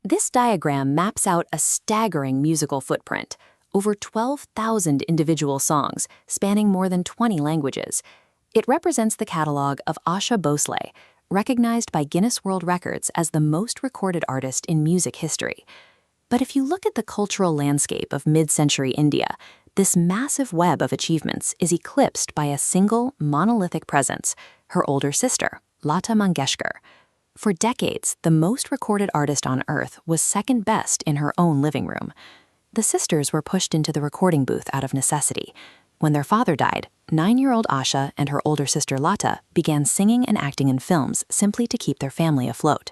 This diagram maps out a staggering musical footprint, over 12,000 individual songs spanning more than 20 languages. It represents the catalog of Asha Bhosle, recognized by Guinness World Records as the most recorded artist in music history. But if you look at the cultural landscape of mid-century India, this massive web of achievements is eclipsed by a single, monolithic presence, her older sister, Lata Mangeshkar. For decades, the most recorded artist on Earth was second best in her own living room. The sisters were pushed into the recording booth out of necessity. When their father died, 9-year-old Asha and her older sister Lata began singing and acting in films simply to keep their family afloat.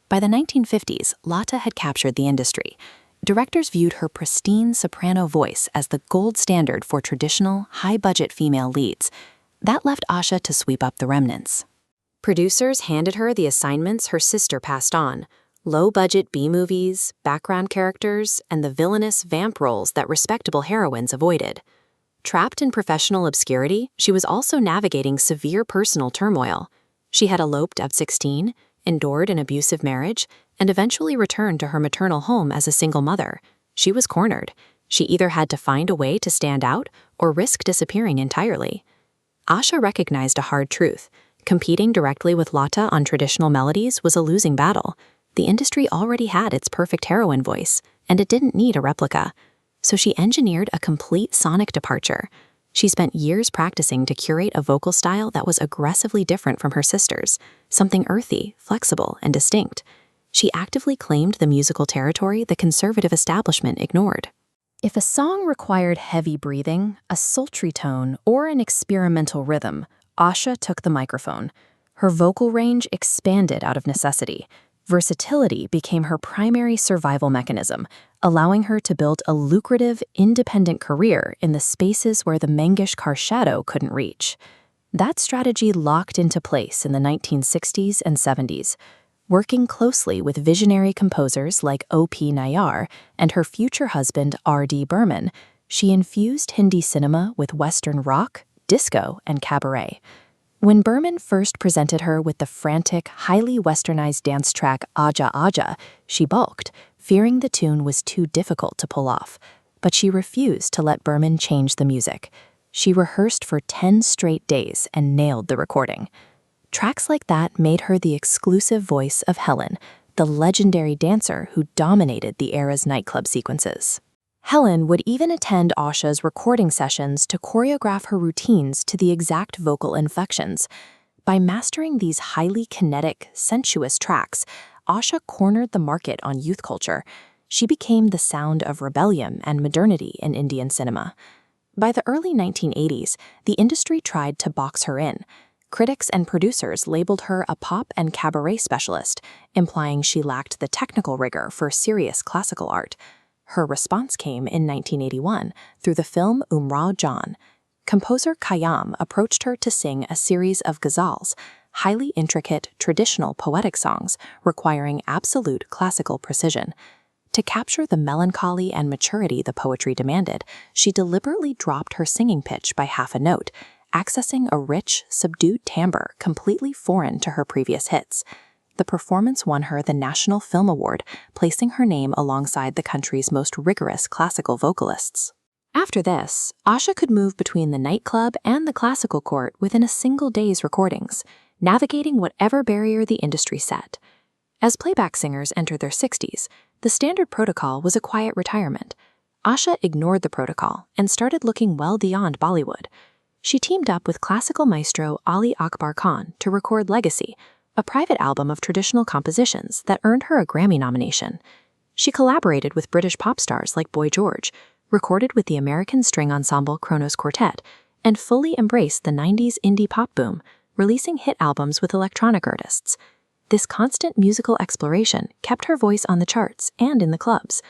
By the 1950s, Lata had captured the industry. Directors viewed her pristine soprano voice as the gold standard for traditional, high-budget female leads. That left Asha to sweep up the remnants. Producers handed her the assignments her sister passed on: low-budget B-movies, background characters, and the villainous vamp roles that respectable heroines avoided. Trapped in professional obscurity, she was also navigating severe personal turmoil. She had eloped at 16, endured an abusive marriage, and eventually returned to her maternal home as a single mother. She was cornered. She either had to find a way to stand out or risk disappearing entirely. Asha recognized a hard truth. Competing directly with Lata on traditional melodies was a losing battle. The industry already had its perfect heroine voice, and it didn't need a replica. So she engineered a complete sonic departure. She spent years practicing to curate a vocal style that was aggressively different from her sisters, something earthy, flexible, and distinct. She actively claimed the musical territory the conservative establishment ignored. If a song required heavy breathing, a sultry tone, or an experimental rhythm, Asha took the microphone. Her vocal range expanded out of necessity. Versatility became her primary survival mechanism, allowing her to build a lucrative, independent career in the spaces where the Mangeshkar shadow couldn't reach. That strategy locked into place in the 1960s and 70s. Working closely with visionary composers like O.P. Nayar and her future husband R.D. Burman, she infused Hindi cinema with Western rock, disco, and cabaret. When Burman first presented her with the frantic, highly westernized dance track Aja Aja, she balked, fearing the tune was too difficult to pull off. But she refused to let Burman change the music. She rehearsed for 10 straight days and nailed the recording. Tracks like that made her the exclusive voice of Helen, the legendary dancer who dominated the era's nightclub sequences. Helen would even attend Asha's recording sessions to choreograph her routines to the exact vocal inflections. By mastering these highly kinetic, sensuous tracks, Asha cornered the market on youth culture. She became the sound of rebellion and modernity in Indian cinema. By the early 1980s, the industry tried to box her in. Critics and producers labeled her a pop and cabaret specialist, implying she lacked the technical rigor for serious classical art. Her response came in 1981 through the film Umrao Jaan. Composer Khayyam approached her to sing a series of ghazals, highly intricate, traditional poetic songs requiring absolute classical precision. To capture the melancholy and maturity the poetry demanded, she deliberately dropped her singing pitch by half a note, accessing a rich, subdued timbre completely foreign to her previous hits. The performance won her the National Film Award, placing her name alongside the country's most rigorous classical vocalists. After this, Asha could move between the nightclub and the classical court within a single day's recordings, navigating whatever barrier the industry set. As playback singers entered their 60s, the standard protocol was a quiet retirement. Asha ignored the protocol and started looking well beyond Bollywood. She teamed up with classical maestro Ali Akbar Khan to record Legacy, a private album of traditional compositions that earned her a Grammy nomination. She collaborated with British pop stars like Boy George, recorded with the American string ensemble Kronos Quartet, and fully embraced the 90s indie pop boom, releasing hit albums with electronic artists. This constant musical exploration kept her voice on the charts and in the clubs.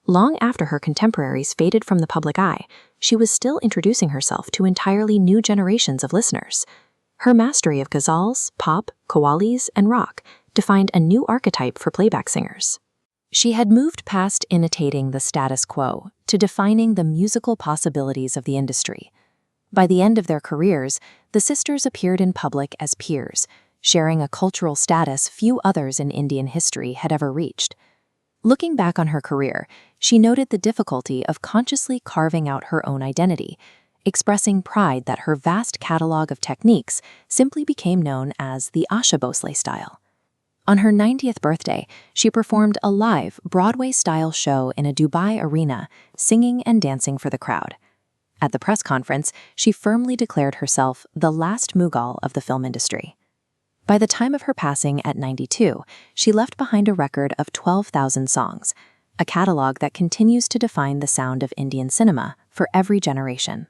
Long after her contemporaries faded from the public eye, she was still introducing herself to entirely new generations of listeners. Her mastery of ghazals, pop, qawwalis, and rock defined a new archetype for playback singers. She had moved past imitating the status quo to defining the musical possibilities of the industry. By the end of their careers, the sisters appeared in public as peers, sharing a cultural status few others in Indian history had ever reached. Looking back on her career, she noted the difficulty of consciously carving out her own identity, expressing pride that her vast catalog of techniques simply became known as the Asha Bhosle style. On her 90th birthday, she performed a live, Broadway-style show in a Dubai arena, singing and dancing for the crowd. At the press conference, she firmly declared herself the last Mughal of the film industry. By the time of her passing at 92, she left behind a record of 12,000 songs, a catalog that continues to define the sound of Indian cinema for every generation.